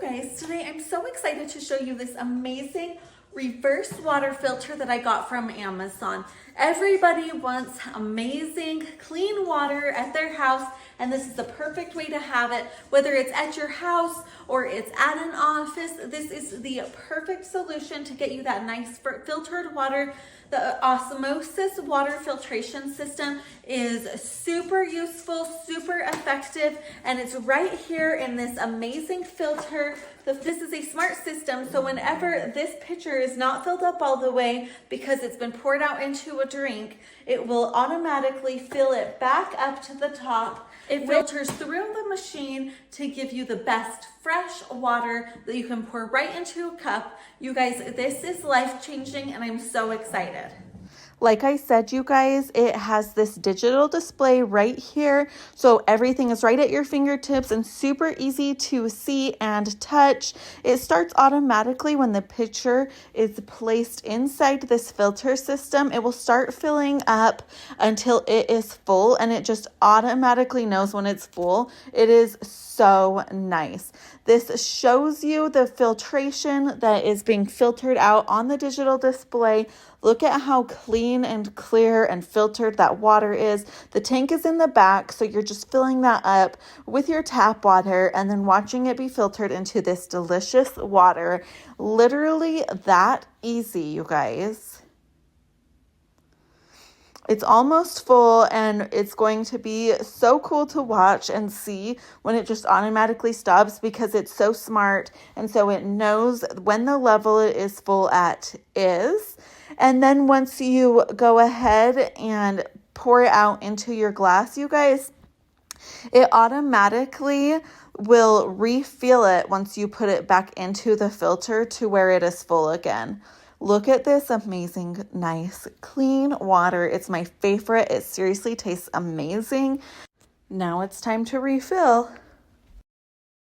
guys, today I'm so excited to show you this amazing reverse water filter that I got from Amazon. Everybody wants amazing clean water at their house, and this is the perfect way to have it. Whether it's at your house or it's at an office, this is the perfect solution to get you that nice filtered water. The osmosis water filtration system is super useful, super effective, and it's right here in this amazing filter. This is a smart system, so whenever this pitcher is not filled up all the way because it's been poured out into a drink, it will automatically fill it back up to the top. It filters through the machine to give you the best fresh water that you can pour right into a cup. You guys, this is life-changing, and I'm so excited. Like I said, you guys, it has this digital display right here. So everything is right at your fingertips and super easy to see and touch. It starts automatically when the pitcher is placed inside this filter system. It will start filling up until it is full, and it just automatically knows when it's full. It is so nice. This shows you the filtration that is being filtered out on the digital display. Look at how clean and clear and filtered that water is. The tank is in the back, so you're just filling that up with your tap water and then watching it be filtered into this delicious water. Literally that easy, you guys. It's almost full, and it's going to be so cool to watch and see when it just automatically stops, because it's so smart, and so it knows when the level it is full at is. And then once you go ahead and pour it out into your glass, you guys, it automatically will refill it once you put it back into the filter to where it is full again. Look at this amazing, nice, clean water. It's my favorite. It seriously tastes amazing. Now it's time to refill.